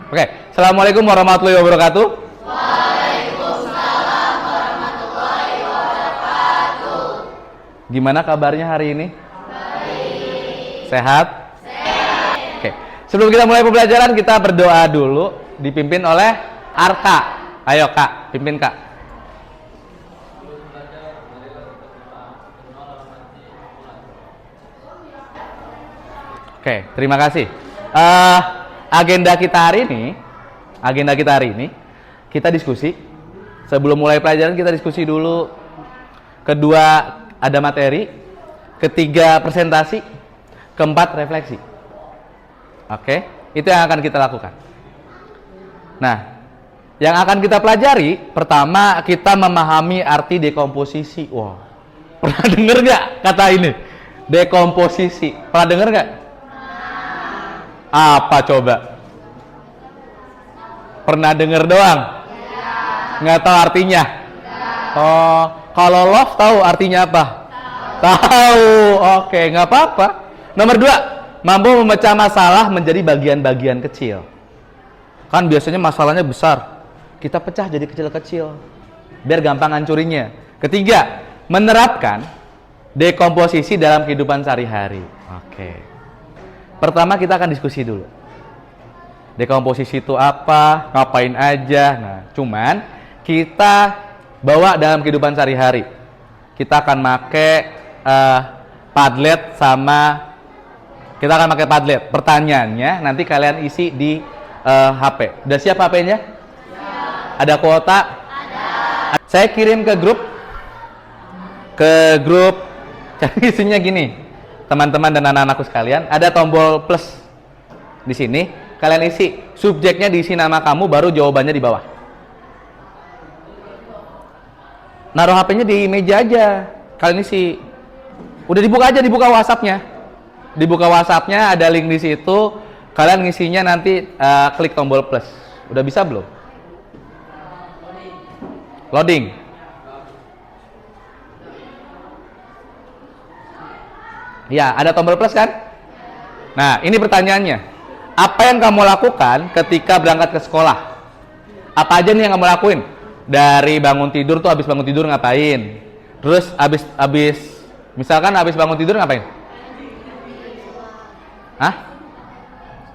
Oke, Assalamualaikum warahmatullahi wabarakatuh. Waalaikumsalam warahmatullahi wabarakatuh. Gimana kabarnya hari ini? Baik. Sehat? Sehat. Oke, sebelum kita mulai pembelajaran, kita berdoa dulu, dipimpin oleh Arka. Ayo Kak, pimpin Kak. Oke, terima kasih. Agenda kita hari ini, kita diskusi. Sebelum mulai pelajaran kita diskusi dulu. Kedua ada materi, ketiga presentasi, keempat refleksi. Oke, itu yang akan kita lakukan. Nah, yang akan kita pelajari, pertama kita memahami arti dekomposisi. Wow, pernah dengar nggak kata ini? Dekomposisi, pernah dengar nggak? Apa coba? Pernah dengar doang? Ya. Nggak tahu artinya? Ya. Oh, kalau love tahu artinya apa? Tahu. Oke, nggak apa-apa. Nomor 2, mampu memecah masalah menjadi bagian-bagian kecil. Kan biasanya masalahnya besar, kita pecah jadi kecil-kecil biar gampang hancurinnya. Ketiga, menerapkan dekomposisi dalam kehidupan sehari-hari. Oke. Pertama kita akan diskusi dulu. Dekomposisi itu apa? Ngapain aja? Nah, cuman kita bawa dalam kehidupan sehari-hari. Kita akan pakai Padlet sama kita akan pakai Padlet. Pertanyaannya nanti kalian isi di HP. Udah siap HP-nya? Ya. Ada kuota? Ada. Saya kirim ke grup. Jadi isinya gini. Teman-teman dan anak-anakku sekalian, ada tombol plus di sini. Kalian isi, subjeknya diisi nama kamu, baru jawabannya di bawah. Naruh HP-nya di meja aja. Kalian isi. Udah dibuka aja, dibuka WhatsApp-nya. Dibuka WhatsApp-nya, ada link di situ. Kalian ngisinya nanti klik tombol plus. Udah bisa belum? Loading. Ya, ada tombol plus kan? Nah, ini pertanyaannya. Apa yang kamu lakukan ketika berangkat ke sekolah? Apa aja nih yang kamu lakuin? Dari bangun tidur tuh, habis bangun tidur ngapain? Terus misalkan habis bangun tidur ngapain? Hah?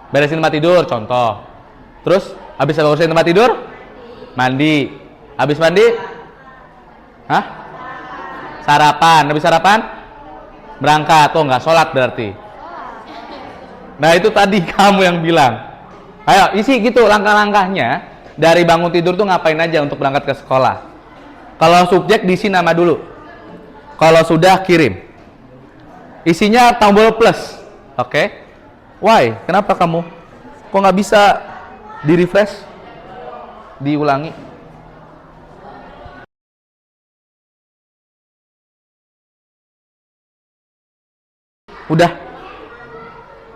Beresin tempat tidur, contoh. Terus habis beresin tempat tidur? Mandi. Habis mandi? Hah? Sarapan. Habis sarapan? Berangkat. Oh, nggak sholat berarti. Nah, itu tadi kamu yang bilang. Ayo isi gitu langkah-langkahnya. Dari bangun tidur tuh ngapain aja untuk berangkat ke sekolah. Kalau subjek diisi nama dulu. Kalau sudah kirim. Isinya tombol plus. Oke. Why? Kenapa kamu? Kok nggak bisa di refresh? Diulangi. Udah.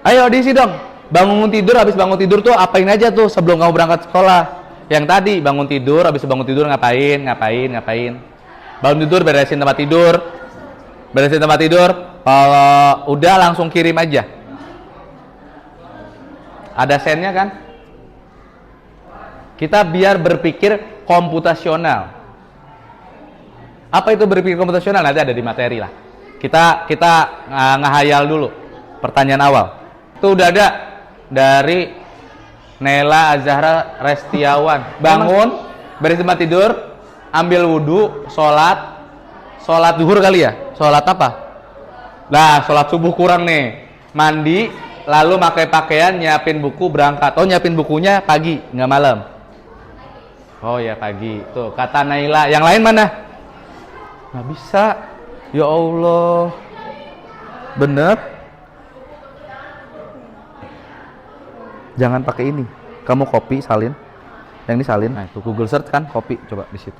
Ayo diisi dong. Bangun tidur, habis bangun tidur tuh apain aja tuh sebelum kamu berangkat sekolah? Yang tadi bangun tidur, habis bangun tidur ngapain? Bangun tidur beresin tempat tidur. Kalau udah langsung kirim aja. Ada sennya kan? Kita biar berpikir komputasional. Apa itu berpikir komputasional? Nanti ada di materi lah. Kita ngehayal dulu pertanyaan awal. Itu udah ada dari Nela Azahra Restiawan. Bangun, beres tempat tidur, ambil wudhu, sholat zuhur kali ya? Sholat apa? Nah, sholat subuh kurang nih. Mandi, lalu pakai pakaian, nyiapin buku, berangkat. Oh, nyiapin bukunya pagi, nggak malam. Oh ya pagi. Tuh kata Naila. Yang lain mana? Nggak bisa. Ya Allah, bener? Jangan pakai ini. Kamu copy, salin. Yang ini salin. Nah itu Google Search kan, copy. Coba di situ.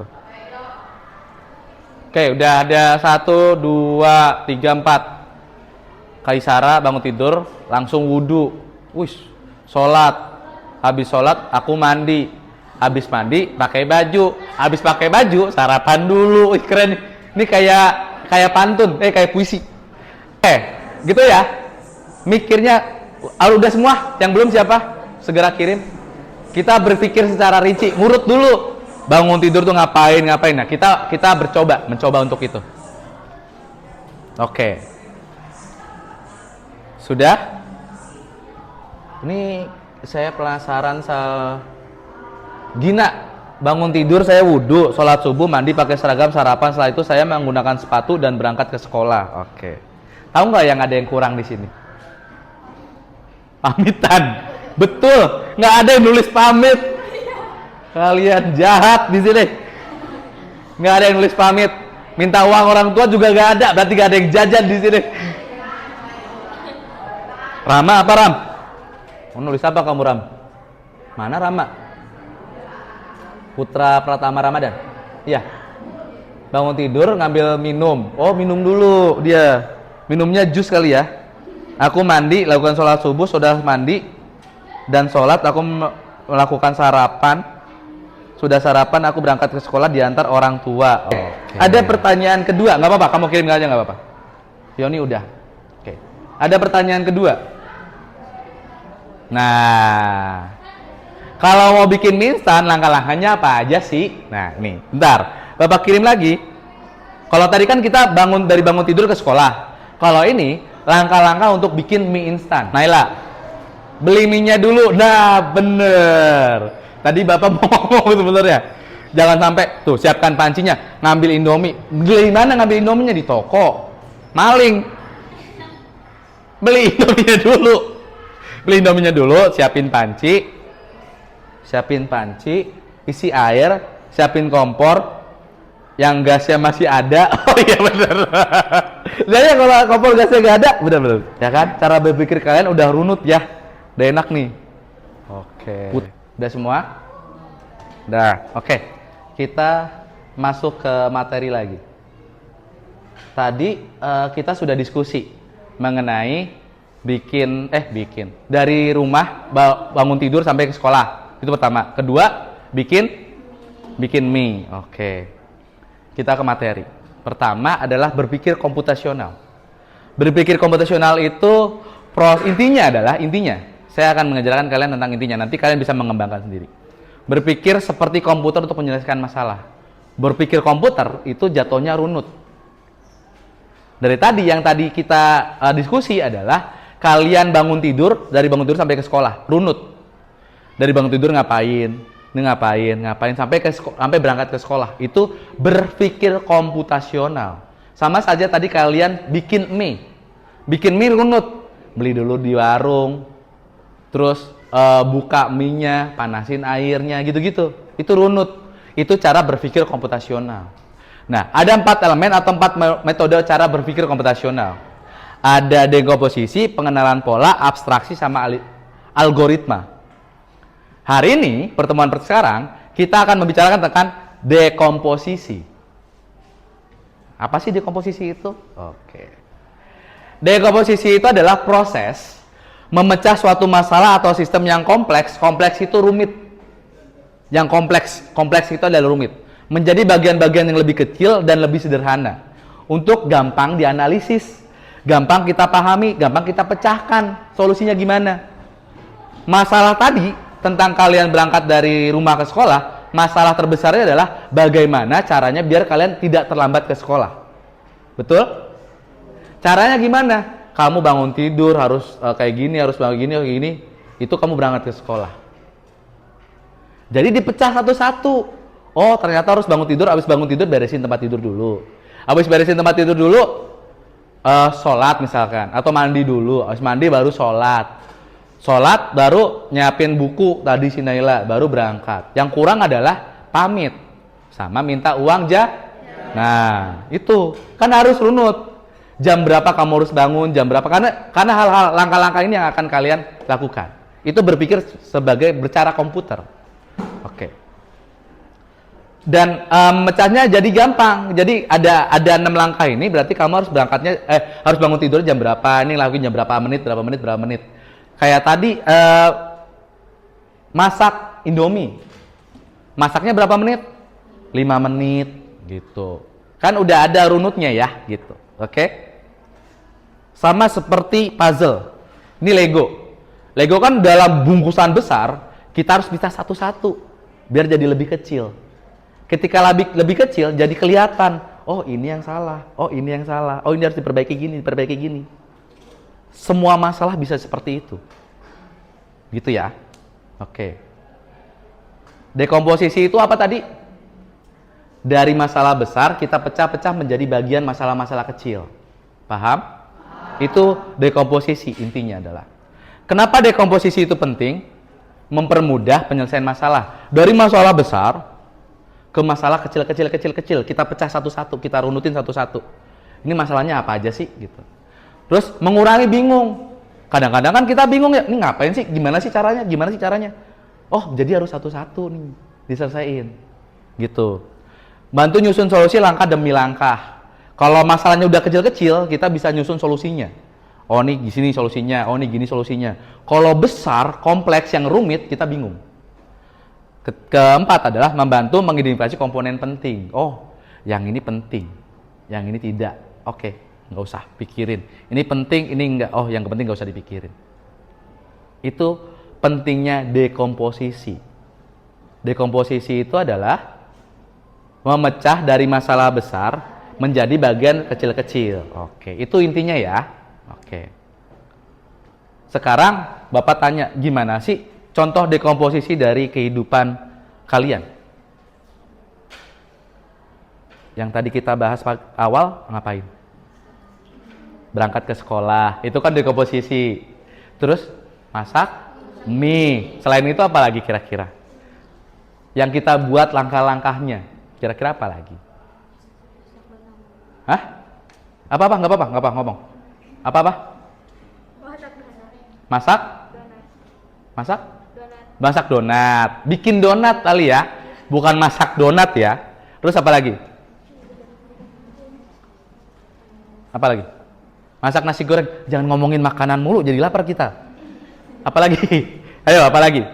Oke, udah ada 1, 2, 3, 4. Kaisara bangun tidur, langsung wudhu. Wih, sholat. Habis sholat, aku mandi. Habis mandi, pakai baju. Habis pakai baju, sarapan dulu. Wih, keren. Ini kayak pantun, kayak puisi. Gitu ya. Mikirnya udah semua, yang belum siapa? Segera kirim. Kita berpikir secara rinci, ngurut dulu. Bangun tidur tuh ngapain. Nah, kita mencoba untuk itu. Oke. Sudah? Ini saya penasaran Gina, bangun tidur saya wudhu, sholat subuh, mandi pakai seragam, sarapan, setelah itu saya menggunakan sepatu dan berangkat ke sekolah. Oke. Tahu nggak yang ada yang kurang di sini? Pamitan. Betul, nggak ada yang nulis pamit. Kalian jahat di sini. Nggak ada yang nulis pamit. Minta uang orang tua juga nggak ada, berarti nggak ada yang jajan di sini. Rama apa Ram? Mau nulis apa kamu Ram? Mana Rama? Putra Pratama Ramadan. Iya. Bangun tidur ngambil minum. Oh minum dulu dia. Minumnya jus kali ya. Aku mandi, lakukan sholat subuh, sudah mandi dan sholat, aku melakukan sarapan. Sudah sarapan, aku berangkat ke sekolah diantar orang tua. Okay. Ada pertanyaan kedua, nggak apa-apa, kamu kirim aja nggak apa-apa. Yoni udah. Oke. Ada pertanyaan kedua. Nah, kalau mau bikin mie instan, langkah-langkahnya apa aja sih? Nah, nih, bentar. Bapak kirim lagi. Kalau tadi kan kita bangun tidur ke sekolah. Kalau ini langkah-langkah untuk bikin mie instan. Naila, beli mie-nya dulu. Nah, bener. Tadi Bapak mau ngomong sebenarnya. Jangan sampai tuh siapkan pancinya, ngambil Indomie. Beli mana ngambil Indominya di toko? Maling. Beli Indominya dulu. Beli Indominya dulu, siapin panci, isi air, siapin kompor. Yang gasnya masih ada. Oh iya bener. Jadi kalau kompor gasnya nggak ada, bener. Ya kan? Cara berpikir kalian udah runut ya. Udah enak nih. Oke. Udah semua? Udah. Oke. Kita masuk ke materi lagi. Tadi kita sudah diskusi mengenai bikin dari rumah bangun tidur sampai ke sekolah. Itu pertama. Kedua, bikin mie. Oke. Kita ke materi. Pertama adalah berpikir komputasional. Berpikir komputasional itu intinya, saya akan mengajarkan kalian tentang intinya. Nanti kalian bisa mengembangkan sendiri. Berpikir seperti komputer untuk menyelesaikan masalah. Berpikir komputer itu jatuhnya runut. Dari tadi yang kita diskusi adalah kalian dari bangun tidur sampai ke sekolah, runut. Dari bangun tidur ngapain sampai berangkat ke sekolah. Itu berpikir komputasional. Sama saja tadi kalian bikin mie runut. Beli dulu di warung, terus buka mie-nya, panasin airnya, gitu-gitu. Itu runut. Itu cara berpikir komputasional. Nah, ada 4 elemen atau 4 metode cara berpikir komputasional. Ada dekomposisi, pengenalan pola, abstraksi, sama algoritma. Hari ini, pertemuan sekarang, kita akan membicarakan tentang dekomposisi. Apa sih dekomposisi itu? Oke. Dekomposisi itu adalah proses memecah suatu masalah atau sistem yang kompleks. Kompleks itu rumit. Yang kompleks itu adalah rumit. Menjadi bagian-bagian yang lebih kecil dan lebih sederhana. Untuk gampang dianalisis, gampang kita pahami, gampang kita pecahkan. Solusinya gimana? Masalah tadi tentang kalian berangkat dari rumah ke sekolah, masalah terbesarnya adalah bagaimana caranya biar kalian tidak terlambat ke sekolah. Betul? Caranya gimana? Kamu bangun tidur harus kayak gini, harus gini, itu kamu berangkat ke sekolah. Jadi dipecah satu-satu. Oh, ternyata harus bangun tidur, habis bangun tidur beresin tempat tidur dulu. Habis beresin tempat tidur dulu, sholat misalkan, atau mandi dulu. Habis mandi baru sholat. Sholat baru nyiapin buku tadi si Naila, baru berangkat. Yang kurang adalah pamit sama minta uang Nah, itu kan harus runut. Jam berapa kamu harus bangun, jam berapa, karena hal-hal langkah-langkah ini yang akan kalian lakukan. Itu berpikir sebagai bercara komputer. Oke. Dan mecahnya jadi gampang. Jadi ada 6 langkah ini, berarti kamu harus harus bangun tidur jam berapa, ini lakuin jam berapa menit. Kayak tadi masak Indomie. Masaknya berapa menit? 5 menit gitu. Kan udah ada runutnya ya gitu. Oke? Sama seperti puzzle. Ini Lego. Lego kan dalam bungkusan besar, Kita harus bisa satu-satu biar jadi lebih kecil. Ketika lebih kecil jadi kelihatan, oh ini yang salah, oh ini yang salah, oh ini harus diperbaiki gini, diperbaiki gini. Semua masalah bisa seperti itu. Gitu ya. Oke. Dekomposisi itu apa tadi? Dari masalah besar kita pecah-pecah menjadi bagian masalah-masalah kecil. Paham? Itu dekomposisi intinya adalah. Kenapa dekomposisi itu penting? Mempermudah penyelesaian masalah. Dari masalah besar ke masalah kecil-kecil, kita pecah satu-satu, kita runutin satu-satu. Ini masalahnya apa aja sih gitu. Terus mengurangi bingung. Kadang-kadang kan kita bingung ya, ini ngapain sih? Gimana sih caranya? Gimana sih caranya? Oh, jadi harus satu-satu nih diselesain. Gitu. Bantu nyusun solusi langkah demi langkah. Kalau masalahnya udah kecil-kecil, kita bisa nyusun solusinya. Oh, nih di sini solusinya, oh nih gini solusinya. Kalau besar, kompleks yang rumit, kita bingung. Keempat adalah membantu mengidentifikasi komponen penting. Oh, yang ini penting, yang ini tidak. Oke, nggak usah pikirin. Ini penting, ini enggak. Oh, yang penting nggak usah dipikirin. Itu pentingnya dekomposisi. Dekomposisi itu adalah memecah dari masalah besar menjadi bagian kecil-kecil. Oke, itu intinya ya. Oke. Sekarang Bapak tanya, gimana sih contoh dekomposisi dari kehidupan kalian? Yang tadi kita bahas awal, ngapain? Berangkat ke sekolah, itu kan dekomposisi. Terus masak mie. Selain itu apa lagi kira-kira? Yang kita buat langkah-langkahnya, kira-kira apa lagi? Hah? Apa-apa? Nggak apa-apa ngomong. Apa-apa? Masak? Masak? Masak donat. Bikin donat kali ya. Bukan masak donat ya. Terus apa lagi? Apa lagi? Masak nasi goreng. Jangan ngomongin makanan mulu, jadi lapar kita. Apa lagi? Ayo, apa lagi?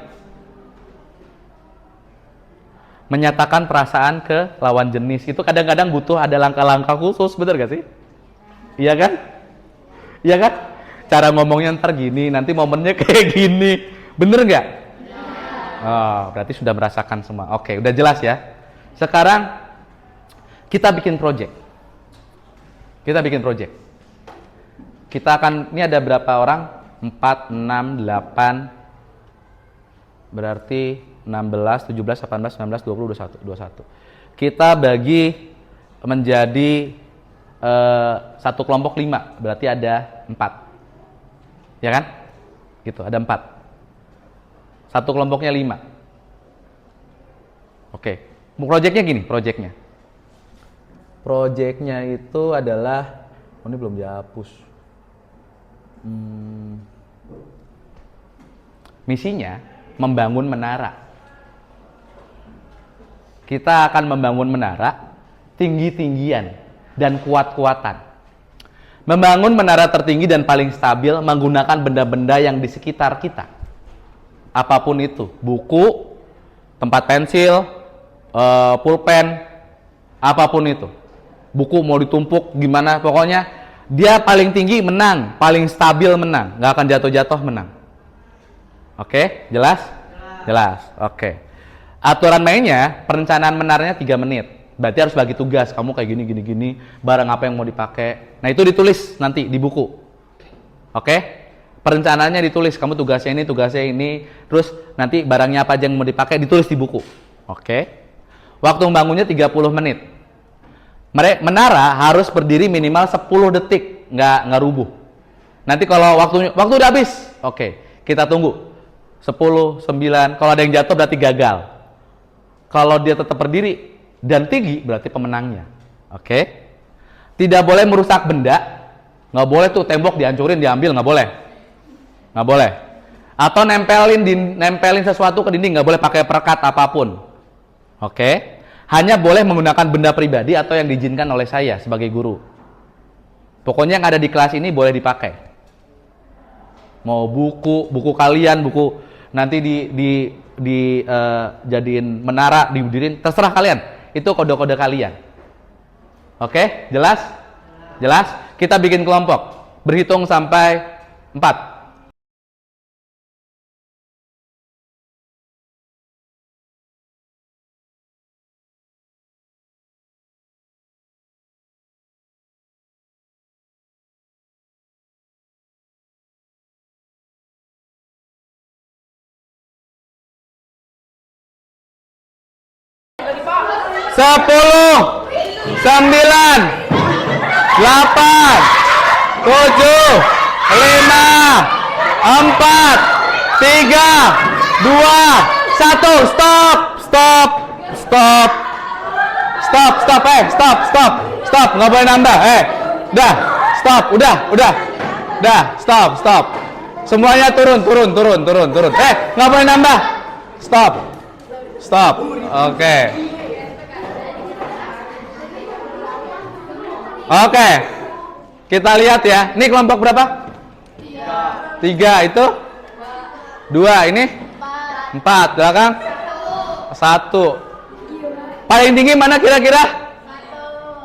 Menyatakan perasaan ke lawan jenis. Itu kadang-kadang butuh ada langkah-langkah khusus, bener gak sih? Iya kan? Iya kan? Cara ngomongnya ntar gini, nanti momennya kayak gini. Bener nggak? Oh, berarti sudah merasakan semua. Oke, udah jelas ya. Sekarang kita bikin project. Kita bikin project. Kita akan, ini ada berapa orang? 4, 6, 8, berarti 16, 17, 18, 19, 20, 21. Kita bagi menjadi satu kelompok 5, berarti ada 4. Ya kan? Gitu, ada 4. Satu kelompoknya 5. Oke. Proyeknya gini, proyeknya. Proyeknya itu adalah, oh ini belum dihapus. Misinya membangun menara. Kita akan membangun menara tinggi-tinggian dan kuat-kuatan. Membangun menara tertinggi dan paling stabil menggunakan benda-benda yang di sekitar kita. Apapun itu, buku, tempat pensil, pulpen, apapun itu. Buku mau ditumpuk gimana, pokoknya dia paling tinggi menang, paling stabil menang, nggak akan jatuh-jatuh menang. Oke, jelas? Jelas. Oke. Aturan mainnya, perencanaan menaranya 3 menit. Berarti harus bagi tugas, kamu kayak gini, barang apa yang mau dipakai. Nah itu ditulis nanti di buku. Oke? Perencanaannya ditulis, kamu tugasnya ini, terus nanti barangnya apa aja yang mau dipakai ditulis di buku. Oke? Waktu membangunnya 30 menit. Menara harus berdiri minimal 10 detik, nggak rubuh. Nanti kalau waktu udah habis, oke, kita tunggu. 10, 9, kalau ada yang jatuh berarti gagal. Kalau dia tetap berdiri dan tinggi berarti pemenangnya. Oke? Tidak boleh merusak benda. Nggak boleh tuh tembok dihancurin, diambil, nggak boleh. Nggak boleh. Atau nempelin sesuatu ke dinding, nggak boleh pakai perekat apapun. Oke? Hanya boleh menggunakan benda pribadi atau yang diizinkan oleh saya sebagai guru. Pokoknya yang ada di kelas ini boleh dipakai. Mau buku kalian, buku nanti jadiin menara, didirin, terserah kalian. Itu kode-kode kalian. Oke, jelas? Jelas? Kita bikin kelompok. Berhitung sampai 4. 9, 8, 7, 5, 4, 3, 2, 1. Stop. Stop. Nggak boleh nambah. Udah. Stop. Udah. Stop. Semuanya turun. Nggak boleh nambah. Stop. Oke. Kita lihat ya. Ini kelompok berapa? 3 itu? 2 ini? 4. Belakang? 1. Paling tinggi mana kira-kira?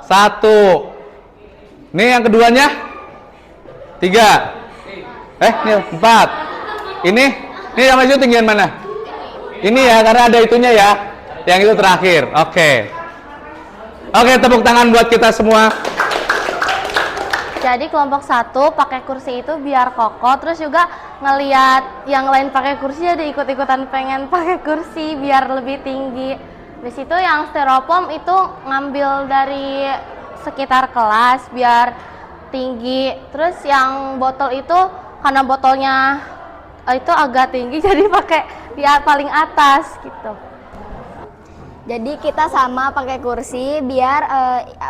1. Ini yang keduanya? 3. Ini 4. Ini yang maju tinggian mana? Ini ya, karena ada itunya ya. Yang itu terakhir. Oke, tepuk tangan buat kita semua. Jadi kelompok 1 pakai kursi itu biar kokoh, terus juga ngelihat yang lain pakai kursi jadi ikut-ikutan pengen pakai kursi biar lebih tinggi. Di situ yang styrofoam itu ngambil dari sekitar kelas biar tinggi. Terus yang botol itu karena botolnya itu agak tinggi jadi pakai di paling atas gitu. Jadi kita sama pakai kursi biar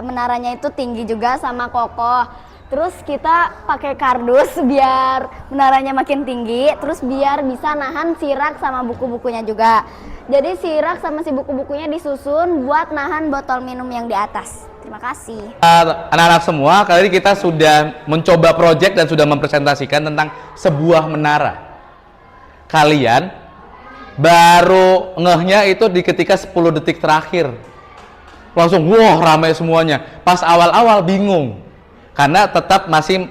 menaranya itu tinggi juga sama kokoh. Terus kita pakai kardus biar menaranya makin tinggi, terus biar bisa nahan si rak sama buku-bukunya juga. Jadi si rak sama si buku-bukunya disusun buat nahan botol minum yang di atas. Terima kasih. Anak-anak semua, kali ini kita sudah mencoba proyek dan sudah mempresentasikan tentang sebuah menara. Kalian baru ngehnya itu di ketika 10 detik terakhir. Langsung wah ramai semuanya. Pas awal-awal bingung. Karena tetap masih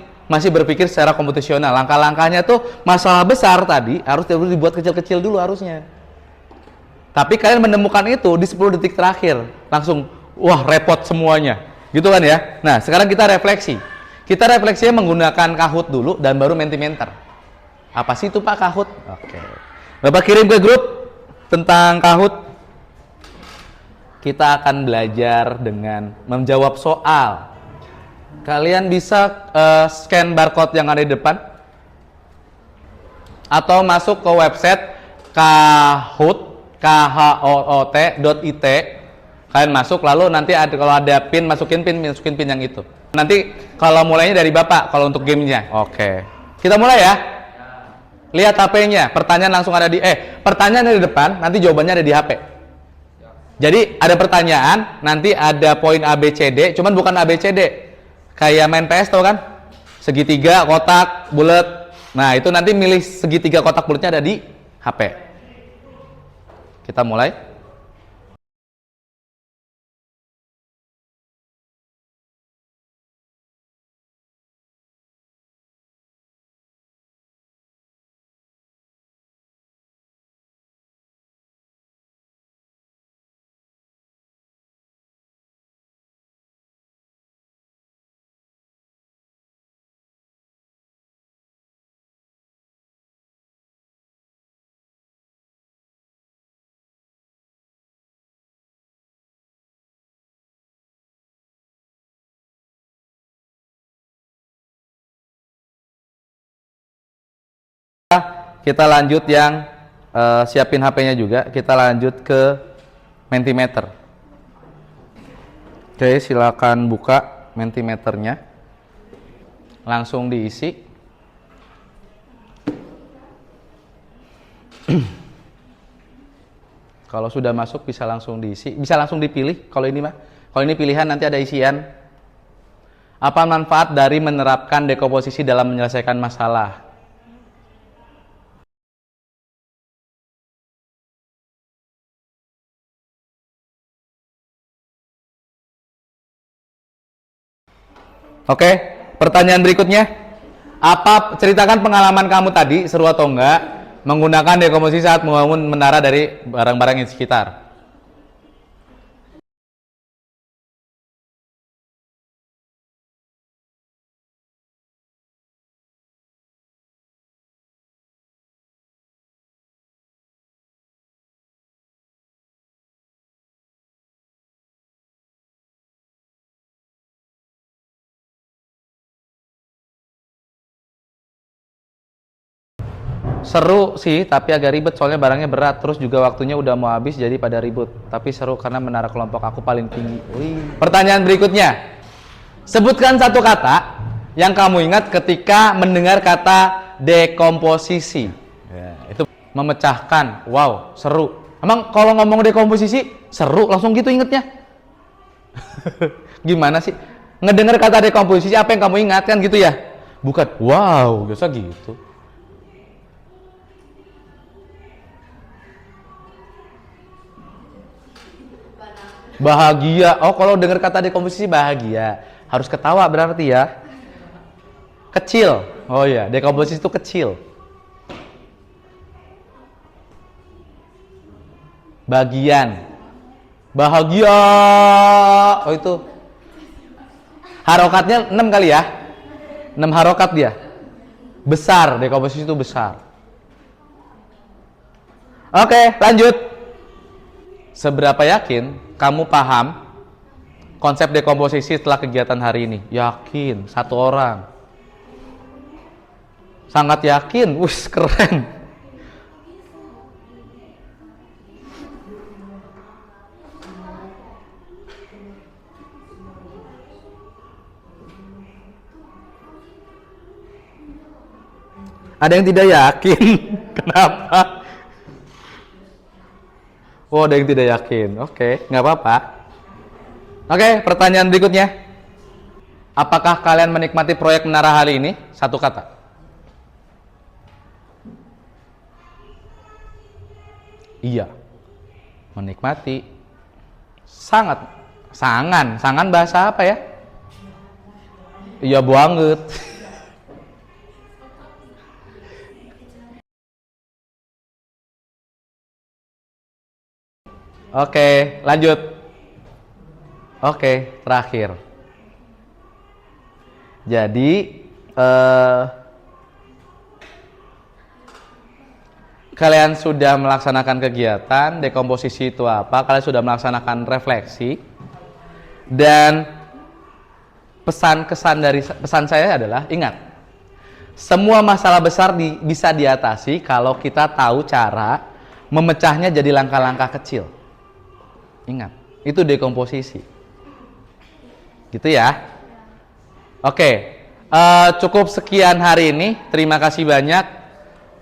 berpikir secara komputasional. Langkah-langkahnya tuh masalah besar tadi harus dibuat kecil-kecil dulu harusnya. Tapi kalian menemukan itu di 10 detik terakhir. Langsung wah repot semuanya. Gitu kan ya? Nah, sekarang kita refleksi. Kita refleksinya menggunakan Kahoot dulu dan baru Mentimeter. Apa sih itu Pak Kahoot? Oke. Bapak kirim ke grup tentang Kahoot. Kita akan belajar dengan menjawab soal. Kalian bisa scan barcode yang ada di depan atau masuk ke website kahoot.it. Kalian masuk lalu nanti kalau ada pin masukin pin yang itu. Nanti kalau mulainya dari Bapak kalau untuk gamenya. Oke. Kita mulai ya. Lihat HP-nya. Pertanyaan langsung ada pertanyaan ada di depan, nanti jawabannya ada di HP. Jadi ada pertanyaan, nanti ada poin A B C D, cuman bukan A B C D. Kayak main PS tau kan? Segitiga, kotak, bulat. Nah, itu nanti milih segitiga kotak bulatnya ada di HP. Kita mulai. Kita lanjut yang siapin HP-nya juga. Kita lanjut ke Mentimeter. Oke, silakan buka Mentimeternya. Langsung diisi. Kalau sudah masuk bisa langsung diisi, bisa langsung dipilih. Kalau ini pilihan nanti ada isian. Apa manfaat dari menerapkan dekomposisi dalam menyelesaikan masalah? Oke, pertanyaan berikutnya. Ceritakan pengalaman kamu tadi, seru atau enggak, menggunakan dekomposisi saat membangun menara dari barang-barang yang sekitar. Seru sih, tapi agak ribet soalnya barangnya berat. Terus juga waktunya udah mau habis jadi pada ribut. Tapi seru karena menara kelompok aku paling tinggi. Wih. Pertanyaan berikutnya. Sebutkan satu kata yang kamu ingat ketika mendengar kata dekomposisi. Ya, itu memecahkan. Wow, seru. Emang kalau ngomong dekomposisi seru langsung gitu ingetnya? Gimana sih? Ngedengar kata dekomposisi apa yang kamu ingat kan gitu ya? Bukan, wow, biasa gitu. Bahagia. Oh, kalau dengar kata dekomposisi bahagia. Harus ketawa berarti ya. Kecil. Oh iya, dekomposisi itu kecil. Bagian. Bahagia. Oh itu. Harokatnya 6 kali ya. 6 harokat dia. Besar, dekomposisi itu besar. Oke, lanjut. Seberapa yakin kamu paham konsep dekomposisi setelah kegiatan hari ini? Yakin, 1 orang. Sangat yakin, wih keren. Ada yang tidak yakin, kenapa? Oh, ada yang tidak yakin. Oke, nggak apa-apa. Oke, pertanyaan berikutnya. Apakah kalian menikmati proyek menara hari ini? 1 kata. Iya. Menikmati. Sangat. Sangan. Sangan bahasa apa ya? Iya banget. Oke, lanjut. Oke, terakhir. Jadi, kalian sudah melaksanakan kegiatan, dekomposisi itu apa? Kalian sudah melaksanakan refleksi. Dan pesan saya adalah, ingat, semua masalah besar bisa diatasi kalau kita tahu cara memecahnya jadi langkah-langkah kecil. Ingat, itu dekomposisi. Gitu ya. Oke, cukup sekian hari ini. Terima kasih banyak.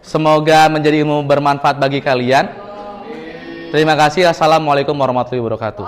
Semoga menjadi ilmu bermanfaat bagi kalian. Terima kasih. Assalamualaikum warahmatullahi wabarakatuh.